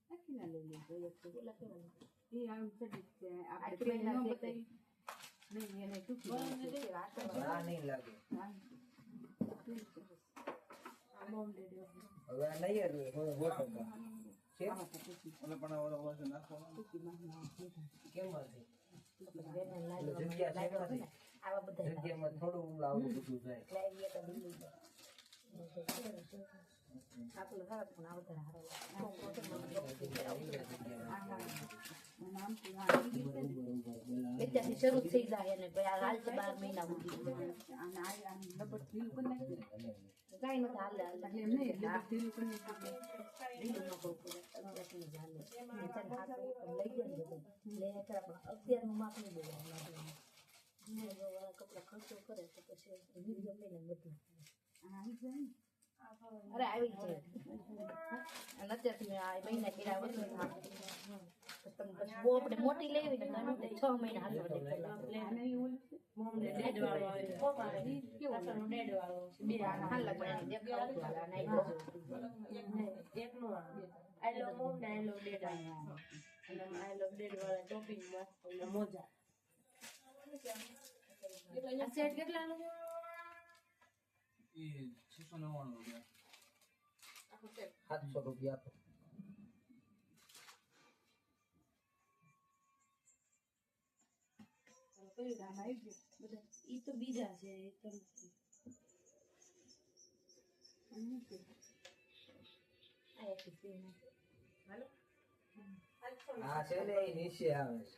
રાખીને લઈ લેજો એક તો. ઓલા કેવા એ આમ ચડી છે આપણે આખી પેન મહિના ન દેખાય. બતાવી નહીં એને ટૂંકી આ નહીં લાગે બોમ્બે હવે આ નહીં જ હોય, હવે વોટ હતા. છે? ઓલે પણ ઓલો વર્ષ નાખવાનો કેમ નથી? બેનને લાગ્યો એટલે જગ્યા છે લાગ્યો નથી. ને આવા બધા જગ્યામાં થોડું આવડું બધું જાય લાવી તો દિલ્હી આટલો સરસ પણ આ બધા હારો અત્યારથી શરૂ થઈ જાય ને પછી આ હાલ છે 12 મહિના સુધી કાંઈ નથી હાલે એટલે એમ નહીં એટલે ઢીલું કરી ઢીલું ન કરવું પડે અત્યારથી જ હાલે અત્યારે હાથ લઈ જાય ને બધું લે અત્યારનું માપ નહીં બોલવાનું કપડા ખર્ચો કરે તો પછી વિડીયો લઈને બધું અરે આવી છે અને અત્યારથી આ મહિના કર્યા વસ્તુ તમે પછી બહુ આપણે મોટી લેવી ને તો 6 મહિના હાલવા આને ઈ ઓલું છે. મોમને ડેડ વાળો આવે પાછળનો ડેડ વાળો બે હાલ લગાડી દેખાડું વાળા નાઈ એકનો આઈ લવ મોમ ને આઈ લવ ડેડ અને આઈ લવ ડેડ વાળા ટોપિંગ માં અને મોજા આ સેટ કેટલાનો છે એ 699 રૂપિયા આખો સેટ 700 રૂપિયા આપો. કયું નામ આવી ગયું બધા ઈ તો બીજા છે એ તો નથી આનું છે. આ એક છે હાલો આ છે ને એ નીચે આવે છે.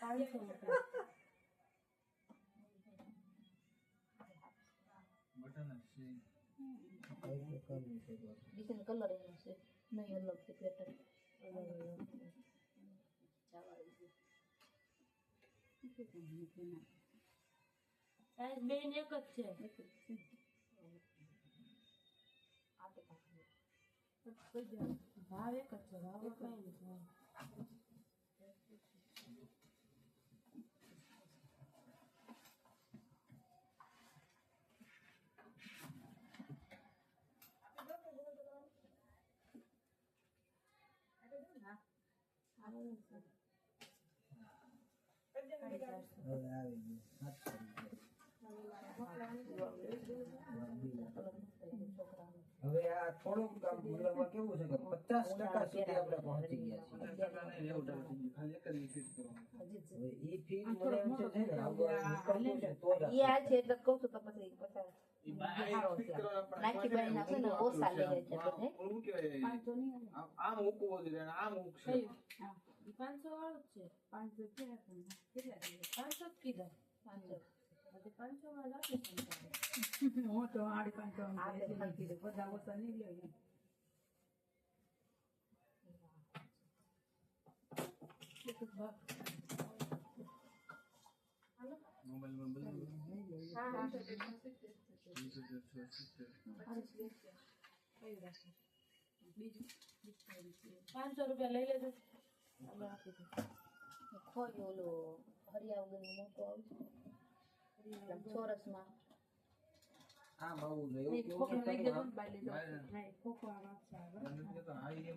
500 રૂપિયા બટન છે કઈ પ્રકારનું છે બોલ? ડિઝાઇન કલર એનો છે નહીં અલગ છે પેટર્ન સાઈઝ બે ને એક જ છે આ તો ભાવ એક જ છે ભાવ કઈ નહીં હવે આવી ગયું 700 રૂપિયા. હવે આ થોડુંક આમ મતલબમાં કેવું છે કે 50% સુધી આપણે પહોંચી ગયા છીએ. 50% નહીં રેવું થઈ ગયું ખાલી એક જ ફિટ કરવાનું હવે ઈ ફીલ મને એમ છે ને આગળ નીકળતું છે તો જ ઈ આ છે એટલે કહું છું તો પછી પચાસ ઈ બાય ફિટ કરવા નાખી બાય નાખે ને ઓછા લઈ જાય છે બધે હું કહેવાય 500 નહીં આવે. આમ મૂકવો જોઈએ અને આમ મૂકશે હા. 500 વાળું જ છે 500 છે પણ કેટલા છે? 500 જ કીધા 500 પછી 500 માં રાખી હું તો 500 આ આમ તે બેસી પણ કીધું. બધા ઓછા નહીં લે એમ. મોબાઈલમાં બધું હા હા 500 રૂપિયા લઈ લેજો ખોઈ ઓલો હરિયા વગરનો મોટો આવે ચોરસમાં આમ આવવું જોઈએ. નહીં, એવું ખોખું લઈ કેવું જજો. બાય લીધો. નહીં, ખોખો આ વાત છે આગળ. મને તો આ એમ કઈ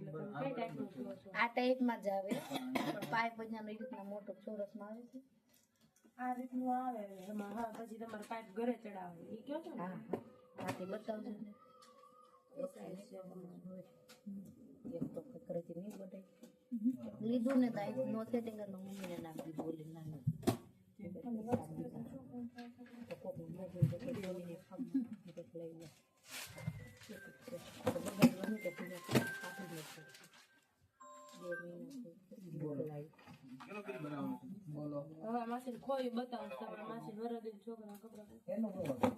ટાઈપનો કયો છો? આ ટાઈપમાં જ આવે પણ પાઇપ બજારનો એ રીતના મોટો ચોરસમાં આવે છે આ રીતનું આવે એમાં હા પછી તમારે પાઇપ ઘરે ચડાવે એ કયો છો ને હા હા તે બતાવજો ને એ size છે તમારે હોય. એક તો કકરેથી નહીં બધાય. લીધું ને તો અહીં નો સેટિંગ કરીને મમ્મીને નાખી દીધું ઓલી નાની તો કોકનું મોઢું તો કોઈ બોલીને ખાવું કંઈક લઈ લે એક જ છે તો બધાય ગમે તે ભીના કાપી જ નથી 2 મહિનાથી બોલાવી કેનો બિલ બનાવવાનું છે બોલો હવે માસી ખોઈ બતાવો તમારા માસી વરદી છોકરા કપડા એનું શું હતું?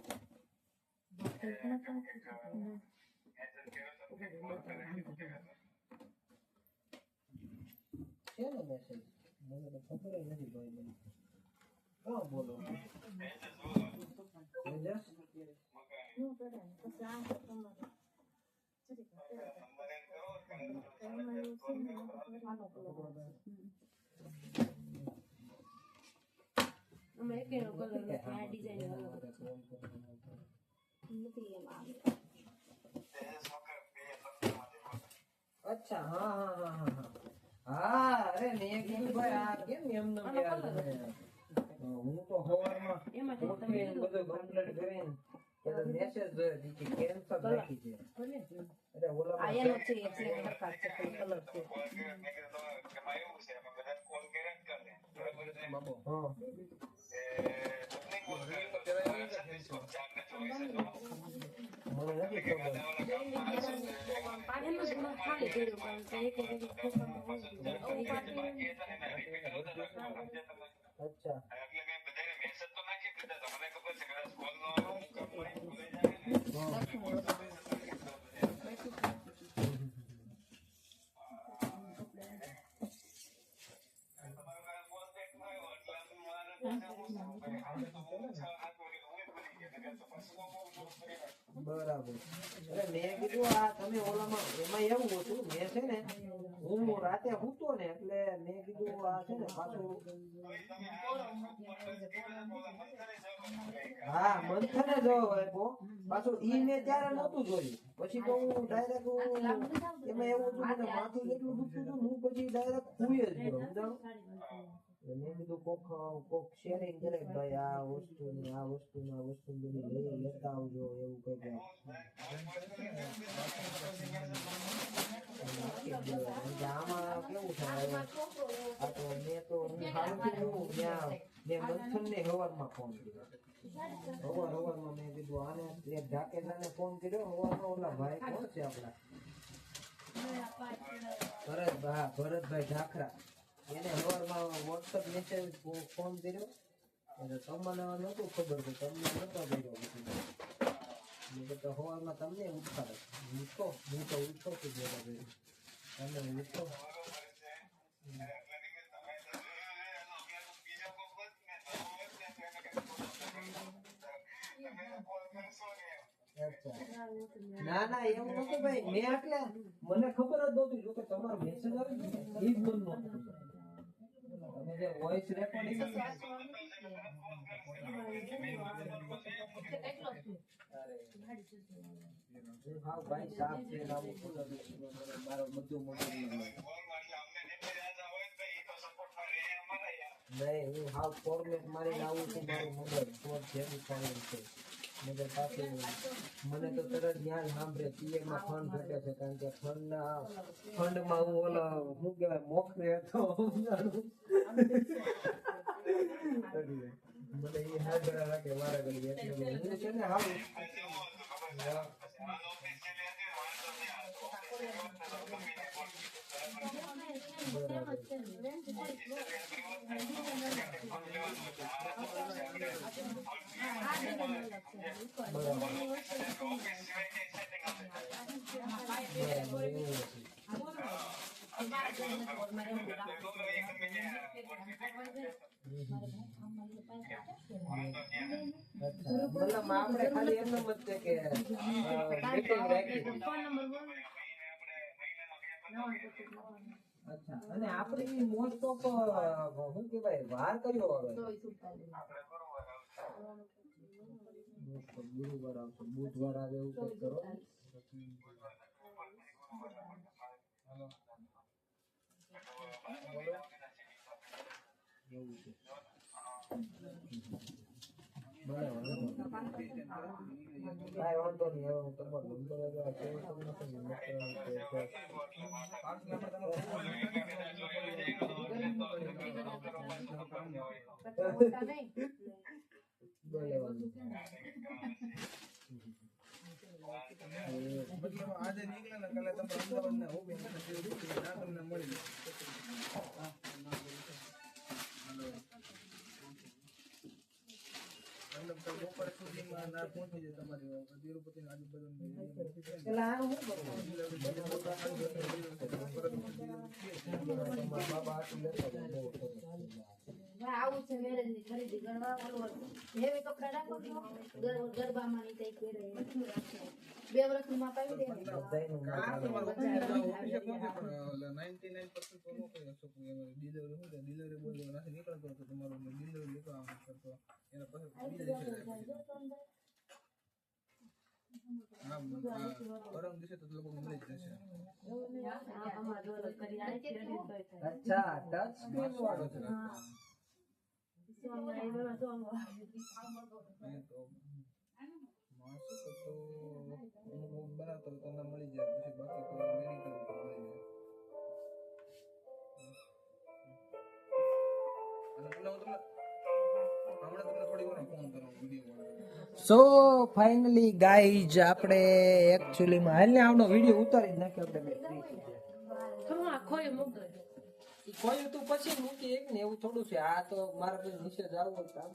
છે ને મેસેજ મને તો ખબર જ નથી ભાઈ મને કોણ બોલો તેજસ? અમે એકેનો કલર નથી આ ડિઝાઇન અલગ નથી એમ આવે અચ્છા હા હા હા હા હા હા અરે મેં કીધું ભાઈ આ કેમ એમને યાદ છે? હું તો સવારમાં એમાં ઉઠીને બધું કમ્પ્લીટ કરીને પેલો મેસેજ જોયો દીધી કેન્સર રાખી છે અરે આ ઓલામાં એનો છે એ છે સરકાર છે કલર છે બાબો હા મને નથી ખબર એમાં જ મેં ખાલી કર્યું કારણ કે એક વખત છોકરામાં હોય અચ્છા બરાબર અરે મેં કીધું આ તમે ઓલામાં એમાં એવું હતું મેં છે ને હું રાતે સૂતો ને એટલે મેં કીધું આ છે ને પાછું હા મંથને જો પાછું ઈ મેં ત્યારે નહોતું જોયું પછી તો હું ડાયરેક્ટ એમાં એવું હતું મને માથું એટલું દુખતું હતું હું પછી ડાયરેક્ટ સુઈ જ ગયો સમજાણું મેં કીધું કોક શેરિંગ કરે કે ભાઈ આ વસ્તુ ને આ વસ્તુ બધી લઈ લેતા આવજો એવું કઈ આમાં કેવું થાય આ તો મેં તો હું સારું કીધું ત્યાં મેં મંથન ને હવારમાં ફોન કર્યો હવારમાં મેં કીધું આને એક ઢાકેલાને ફોન કર્યો હવારમાં ઓલા ભાઈ કોણ છે આપડા ભરતભાઈ ઢાખરા એને હવારમાં વોટ્સઅપ મેસેજ ફોન કર્યો એટલે તમને નહોતું ખબર કે તમને નતો કર્યો મેં તો હવારમાં તમને ઉઠાડે ઉઠો હું તો ઉઠો છું તમે ઉઠો ના ના એવું નતું ભાઈ મેં એટલે મને ખબર જ નહોતી જો કે તમારો મેસેજ આવે ને એ જ મન નહોતું તમે જે વોઇસ રેકોર્ડિંગ હા ભાઈ સાફ છે મારો બધું મોટું નહીં હું હાવ ફોર્મેટ મારીને આવું છું મારું મોબાઈલ ફોન જેવું થાય છે મગર પાછું મને તો તરત ધ્યાન સાંભળે પીએમ માં ફંડ ઘટે છે કારણ કે ફંડમાં હું ઓલો શું કહેવાય મોખરે હતો મને એ હાજરા રાખે મારા ગળી એટલે હું છે ને હાવ મતલબ આપણે ખાલી એમ જ છે કે મીટિંગ રાખી અચ્છા અને આપણે મોસ્ટ ઓફ શું કહેવાય વાર કર્યો હવે ગુરુવાર આવશે બુધવાર આવે એવું કંઈક કરો એવું છે કાંઈ વાંધો નહીં હવે હું તમારો નંબર આજે નીકળે ને કાલે તમે અમદાવાદ ના હોબી ના તમને મળી બપોર સુધીમાં ના પહોંચી જાય તમારી તિરુપતિ આજુબાજુ આવું છે મેરેજ ની ખરીદી કરવા હેવી કપડા રાખો ગરબામાં ની કઈ પહેરે 2 વર્ષની માં પાવી દે 99% તો નો કરી શકો ડિલિવરી હું ડિલિવરી બોલ નથી નીકળતો તો તમારો ડિલિવરી લેતો આમ કરતો એના પછી પરમ દિવસે તો લોકો મળી જ જશે અચ્છા ટચ સ્ક્રીન વાળો છે બનાવતો તમને મળી જાય પછી બાકી તો મેડિકલ મળી જાય અને તમને થોડી વાર ફોન કરો વિડીયો સો ફાઇનલી ગાઈઝ આપણે એકચ્યુઅલીમાં હાલને આવનો વિડીયો ઉતારી જ નાખ્યો આપણે બે ફ્રી થઈ ગયા ખોયું તું પછી મૂકી એક ને એવું થોડું છે આ તો મારા કોઈ નીચે જવું હોય કામ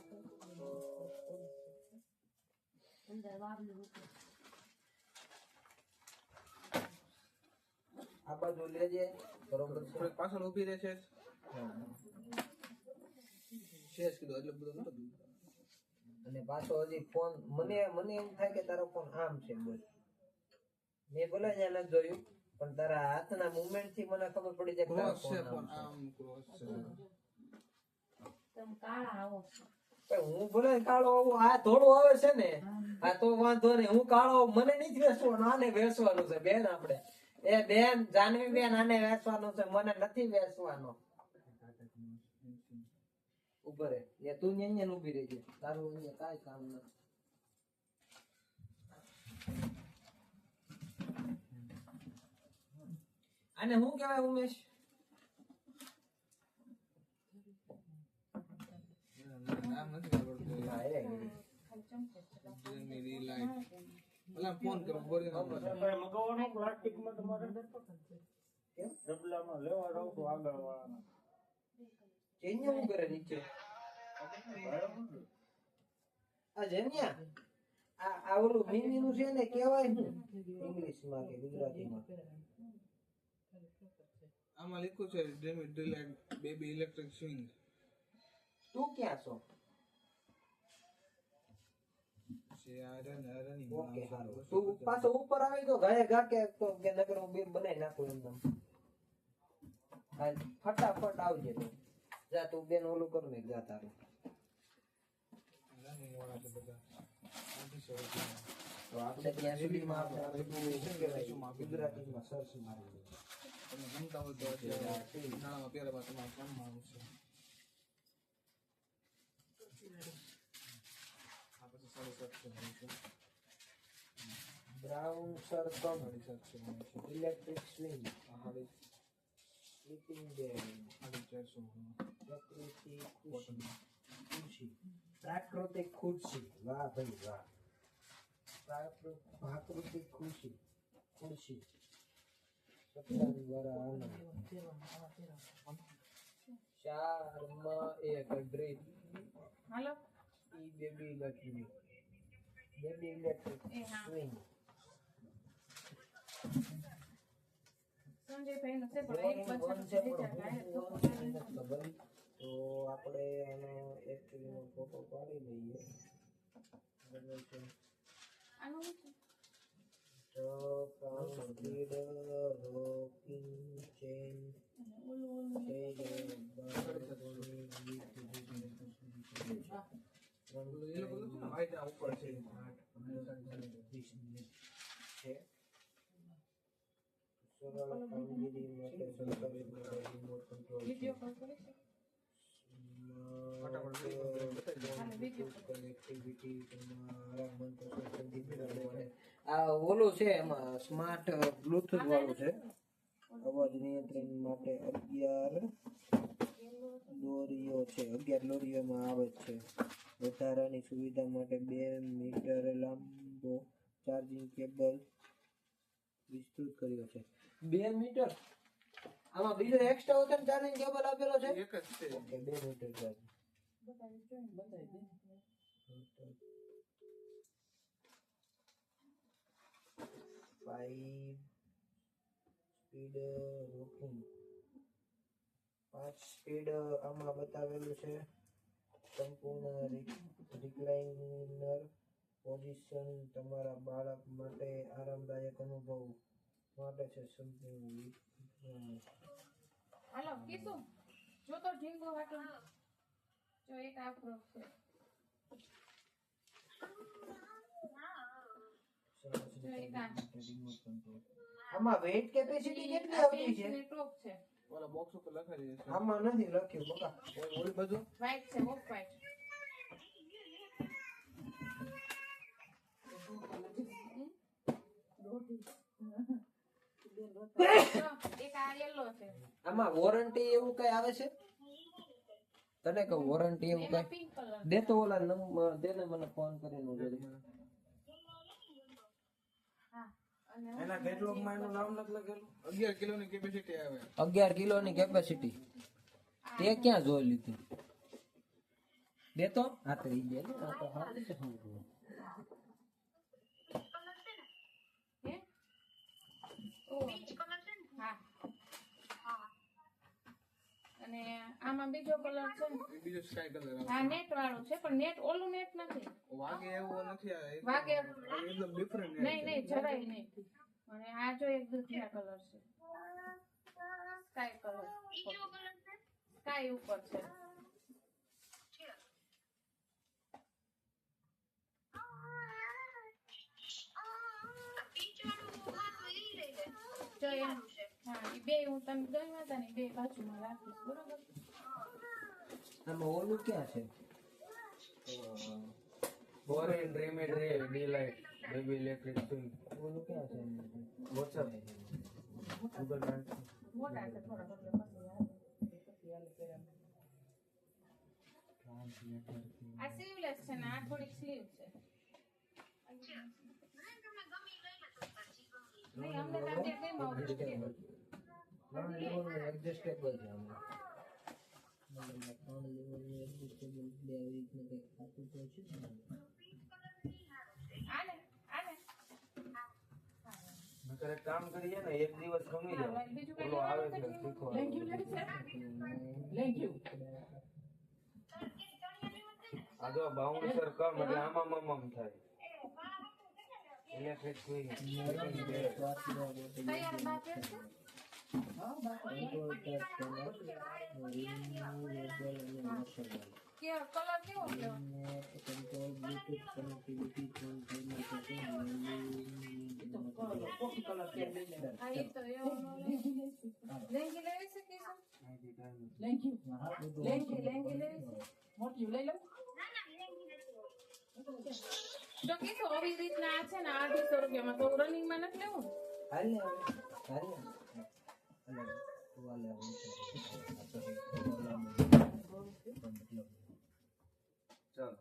આ બાજુ લેજે બરોબર છે પાછળ ઊભી રહેશે શેષ કીધું એટલે બધું નતો અને પાછો હજી ફોન મને એમ થાય કે તારો ફોન આમ છે બોલ મેં ભલે ત્યાં નથી જોયું પણ તારા હાથના મુવમેન્ટ થી મને ખબર પડી જાય કે તારો ક્રોસ છે ફોન પણ આમ આમ ક્રોસ છે તમે કાળા આવો છો. છે. હું ભલે કાળો આવું આ થોડું આવે છે ને આ તો વાંધો નહીં હું કાળો મને નથી વેચવાનો આને વેચવાનું છે બેન આપણે એ બેન જાનવી બેન આને વેચવાનું છે મને નથી વેચવાનો ઉભા રે એ તું અહીંયા ઊભી રહેજે તારું અહીંયા કાંઈ કામ નથી આને શું કહેવાય ઉમેશ નામ નથી આવડતું હા, એ ગયું. જેની રિલાઇટ ઓલા ફોન કરો બોરી ના બોલે. મગાવવાનો પ્લાસ્ટિકમાં તમારે ડબલામાં લેવા રહું તો આગળ વાળાના ચેન્જ શું કરે નીચે આ જન્યા આ ઓલું મિની નું છે ને કહેવાય શું ઇંગ્લિશમાં કે ગુજરાતીમાં આમાં લખ્યું છે dream delight baby electric swing. તું ક્યાં છો છે આ રનિંગ ઓકે સારું તું પાછો ઉપર આવી તો ગાય ગા કે નગર હું બિલ બનાવી નાખું એમ ફટાફટ આવજે તું જા તું બેન ઓલું કર ને જા તારું રનિંગ વાળા છે બધા 800 તો આપણે ત્યાં સુધીમાં આપણે શું કહેવાય ગુજરાતીમાં સર્ચ મારી તમે ગમતા હોય તો અત્યારે ઉનાળામાં પહેરવા તમારા કામમાં આવશે. આ પછી 750 છે. બ્રાઉન સર્કમ 750 ઇલેક્ટ્રિક સ્વિંગ છે. સ્લીપિંગ બેડ 450 ખુરશી પ્રાકૃતિક ખુરશી વાહ ભાઈ વાહ પ્રાકૃતિક ખુરશી સત્તાની વાળા આનંદ ચારમાં એક ડ્રીપ હાલો ઈ બેબી ઇલેક્ટ્રિક સ્વિંગ સંજયભાઈ નો છે પણ એક વન બચ્ચા છે તો પણ બીજા હું નથી ખબર. તો આપણે એનો એકચ્યુઅલી ફોટો પાડી લઈએ બરાબર છે આનું શું છે? તો સ્પીડ રોકિંગ ચેન ઓલું એ લોકો છે ને white આ ઉપર છે. છે સરળ કામગીરી માટે સરકારી રિમોટ કંટ્રોલ વિડીયો કોલ કરી છે કનેક્ટિવિટી તમારા મનપસંદ સંગીત મેળવવા આ ઓલું છે એમાં સ્માર્ટ બ્લૂટૂથ વાળું છે અવાજ નિયંત્રણ માટે 11 દોરીઓ છે 11 દોરીઓમાં આવે છે વધારાની સુવિધા માટે 2 મીટર લાંબો ચાર્જિંગ કેબલ વિસ્તૃત કર્યો છે 2 મીટર આમાં બીજો એક્સ્ટ્રા ઓછો ચાર્જિંગ કેબલ આપેલો છે એક જ છે. ઓકે 2 મીટર ચાર્જ બતાવી જોઈએ બતાવી દે 5 સ્પીડ રોકિંગ 5 સ્પીડ આમાં બતાવેલું છે સંપૂર્ણ રિક્લાઇનર પોઝિશન તમારા બાળક માટે આરામદાયક અનુભવ માટે છે સંપૂર્ણ હાલો કીધું જો તો ઢીંગો વાટો જો એક આપરો છે જો એક આ આમાં વેઇટ કેપેસિટી કેટલી આવતી છે ટોપ છે ઓલા બોક્સ ઉપર લખેલી છે. આમાં નથી લખ્યું બકા ઓલી બાજુ વ્હાઈટ છે ઓફ વ્હાઈટ એક આ યેલો છે આમાં વોરંટી એવું કઈ આવે છે તને કહું વોરંટી એવું એમાં કઈ પિંક કલર દે તો ઓલા નંબર દે ને મને ફોન કરીને જોજે હા અને એના કેટલોગમાં એનું નામ નથી લખેલું 11 કિલોની કેપેસિટી આવે. 11 કિલોની કેપેસિટી તે ક્યાં જોઈ લીધું દે તો આ તો ઈ દે ને આ તો હારું છે શું કરું. હે ઓ હા અને આમાં બીજો કલર છે ને એ બીજો સ્કાય કલર આવે. આ નેટ વાળો છે પણ નેટ ઓલું નેટ નથી વાગે એવો નથી આ વાગે એકદમ ડિફરન્ટ નહીં નહીં જરાય નહીં અને આ જો એક દૂધિયા કલર છે, સ્કાય કલર, સ્કાય ઉપર છે. જો એમ હા, એ બે હું તમે ગઈ હતા ને બે બાજુમાં રાખીશ, બરોબર? આમાં ઓલું ક્યાં છે? ફોરેન રેમેડ રે ડીલાઇટ બેબી ઇલેક્ટ્રિક સ્વિંગ ઓલું ક્યાં છે? વોટ્સઅપ ગૂગલ મેપ મોટા છે થોડા, એટલે પછી આ સ્લીવલેસ છે ને આ થોડીક સ્લીવ છે. નહીં, અમને તો આજે કઈ માં ત્રણ લેવલનું એડજસ્ટેબલ છે આમાં. ત્રણ લેવલનું એડજસ્ટેબલ બે આવી રીતના કંઈક ખાતું તો છે ને. આને નકર એક કામ કરીએ ને એક દિવસ ગમી જાય બીજું કઈ ઓલો આવે છે શીખવા આ જો બાઉન્સર કમ એટલે આમાં મમ થાય ઇલેક્ટ્રિક સ્વિંગ તૈયાર બાપ છે. કે કલર કેવો લેવાનો? આ એ તો એવો લેંગી લેવી છે કે શું? લેંગી લેવી છે. તો કીધું આવી રીતના આ છે ને 800 રૂપિયામાં, તો રનિંગમાં નથી લેવું ને? હાલ ને હવે. હાલ ને. હાલે. વાલે આવું છે. ચાલો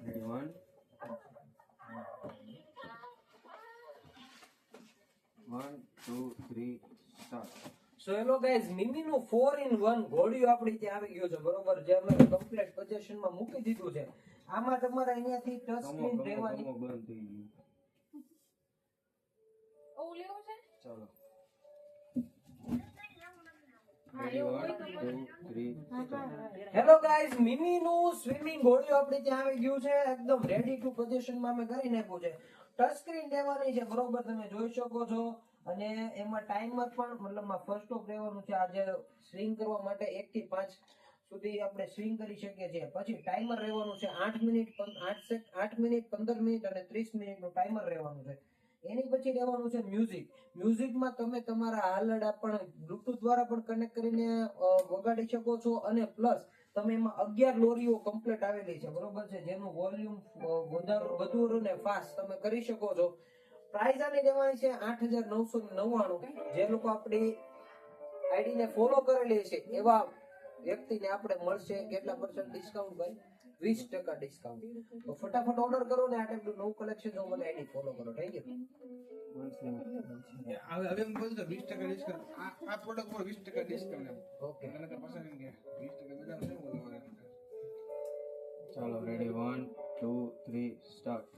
ready 1 1 2 3 start. So hello guys, મિમીનું 4-in-1 ઘોડિયું આપણી ત્યાં આવી ગયું છે, બરોબર? જે અમે કમ્પ્લીટ પોઝિશનમાં મૂકી દીધું છે. આમાં તમારે અહીંયાથી ટચ સ્ક્રીન રહેવાની. બંધ થઈ ગયું. ઓવું લેવું છે? ચાલો હા, રેડી એવું હોય 1 તો 2 3 હેલો ગાઈઝ, મિમીનું સ્વિમિંગ ઘોડિયું આપણે ત્યાં આવી ગયું છે, એકદમ રેડી ટુ પોઝિશનમાં અમે કરી નાખ્યું છે. ટચ સ્ક્રીન રહેવાની છે, બરોબર? તમે જોઈ શકો છો. અને એમાં ટાઈમર પણ મતલબમાં ફર્સ્ટ ઓફ રહેવાનું છે. આજે સ્વિંગ કરવા માટે 1 થી 5 સુધી આપણે સ્વિંગ કરી શકીએ છીએ. પછી ટાઈમર રહેવાનું છે 8 મિનિટ 15 મિનિટ અને 30 મિનિટનું ટાઈમર રહેવાનું છે. એની પછી રહેવાનું છે મ્યુઝિક. મ્યુઝિકમાં તમે તમારા હાલડા પણ બ્લુટૂથ દ્વારા પણ કનેક્ટ કરીને વગાડી શકો છો. અને પ્લસ તમે એમાં 11 લોરીઓ કમ્પ્લીટ આવેલી છે, બરોબર છે? જેનું વોલ્યુમ વધુ ને ફાસ્ટ તમે કરી શકો છો. પ્રાઇસ આની દેવાની છે 8,999. જે લોકો આપણી આઈડી ને ફોલો કરેલી છે એવા વ્યક્તિને આપણે મળશે કેટલા % ડિસ્કાઉન્ટ? ભાઈ 20% ડિસ્કાઉન્ટ. તો ફટાફટ ઓર્ડર કરો ને આ ટાઈપનું નવું કલેક્શન જો મને આઈડી ફોલો કરો. Thank you. હવે એમ બોલતો 20% ડિસ્કાઉન્ટ આ પ્રોડક્ટ પર 20% ડિસ્કાઉન્ટ એમ. ઓકે. મને તો પસંદ એમ કે 20% બધા શું બોલવા ચાલો રેડી 1 2 3 સ્ટાર્ટ.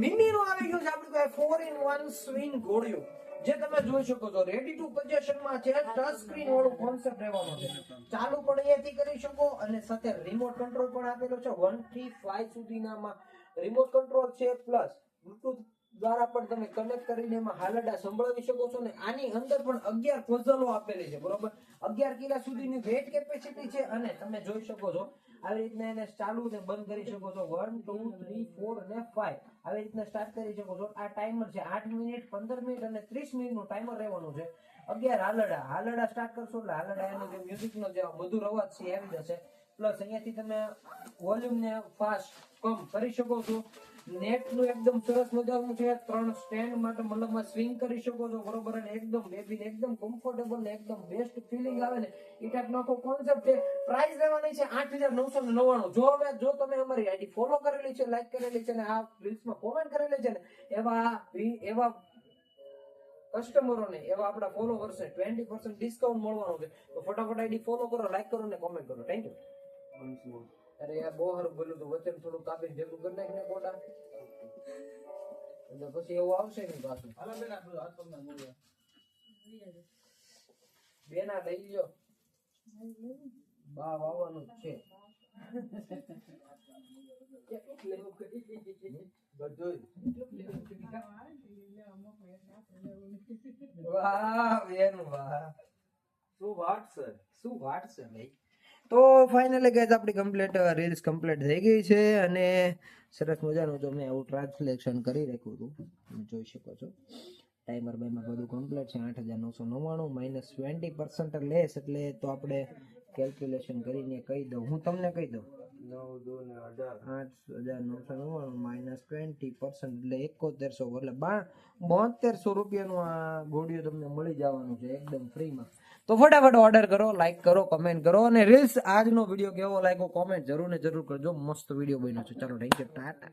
મિમીનું આવી ગયું છે આપણું કોઈ 4-in-1 સ્વિંગ ઘોડિયું, જે તમે જોઈ શકો છો. રેડી ટુ પોઝિશનમાં છે. ટચ સ્ક્રીન વાળું કોન્સેપ્ટ રહેવાનો છે. ચાલુ પણ અહીંયાથી કરી શકો અને સાથે રિમોટ કંટ્રોલ પણ આપેલો છે. 1 થી 5 સુધીનામાં રિમોટ કંટ્રોલ છે. પ્લસ બ્લુટૂથ દ્વારા પણ તમે કનેક્ટ કરીને એમાં હાલડા સંભળાવી શકો છો. ને આની અંદર પણ 11 પઝલો આપેલી છે, બરોબર? 11 કિલા સુધીની વેટ કેપેસિટી છે. અને તમે જોઈ શકો છો આવી રીતના એને ચાલુ ને બંધ કરી શકો છો. 1 2 3 4 અને 5 આવી રીતના સ્ટાર્ટ કરી શકો છો. આ ટાઈમર છે 8 મિનિટ 15 મિનિટ અને 30 મિનિટનું ટાઈમર રહેવાનું છે. 11 હાલડા સ્ટાર્ટ કરશો એટલે હાલડા એનો જે મ્યુઝિકનો જે મધુર અવાજ છે એ આવી જશે. પ્લસ અહીંયાથી તમે વોલ્યુમ ને ફાસ્ટ કમ કરી શકો છો. નેટ નું એકદમ સરસ મજાનું છે. 3 સ્ટેન્ડ માટે મતલબમાં સ્વિંગ કરી શકો છો, બરોબર? અને એકદમ બેબી એકદમ કમ્ફર્ટેબલ ને એકદમ બેસ્ટ ફીલિંગ આવે ને એ ટાઈપનો આખો કોન્સેપ્ટ છે. પ્રાઇસ રહેવાની છે 8,999. જો તમે અમારી આઈડી ફોલો કરેલી છે, લાઈક કરેલી છે અને આ રીલ્સમાં કોમેન્ટ કરેલી છે ને એવા કસ્ટમરોને એવા આપણા ફોલોવર્સને 20% ડિસ્કાઉન્ટ મળવાનું છે. તો ફટાફટ આઈડી ફોલો કરો, લાઈક કરો અને કોમેન્ટ કરો. Thank you. અરે યાર બહુ સારું બોલ્યું તું. વચન થોડું કાપીને ભેગું કરી નાખીને કોટા એટલે પછી એવું આવશે ને પાછું. હાલો બેન આપણું હાથ પગના બોલ્યા બેના લઈ લ્યો. બા વાવવાનું જ છે. વાહ બેન વાહ, શું વાત છે? શું વાત છે ભાઈ. તો ફાઇનલી ગાઈઝ આપણી કમ્પ્લીટ રીલ્સ કમ્પ્લીટ થઈ ગઈ છે અને સરસ મજાનું જો મેં આવું ટ્રાન્સલેશન કરી રાખ્યું હતું, તમે જોઈ શકો છો. ટાઈમર બાઈમર બધું કમ્પ્લીટ છે. 8,999 -20% લેસ એટલે તો આપણે કેલ્ક્યુલેશન કરીને કહી દઉં, હું તમને કહી દઉં 9 2 ને 18. 8,999 -20% એટલે 7100 એટલે 7200 રૂપિયાનું આ ઘોડિયું તમને મળી જવાનું છે એકદમ ફ્રીમાં. તો ફટાફટ ઓર્ડર કરો, લાઈક કરો, કમેન્ટ કરો અને રીલ્સ આજનો વિડીયો કેવો લાગ્યો કોમેન્ટ જરૂર ને જરૂર કરજો. મસ્ત વિડીયો બન્યો છે. ચાલો થેન્ક યુ, ટાટા.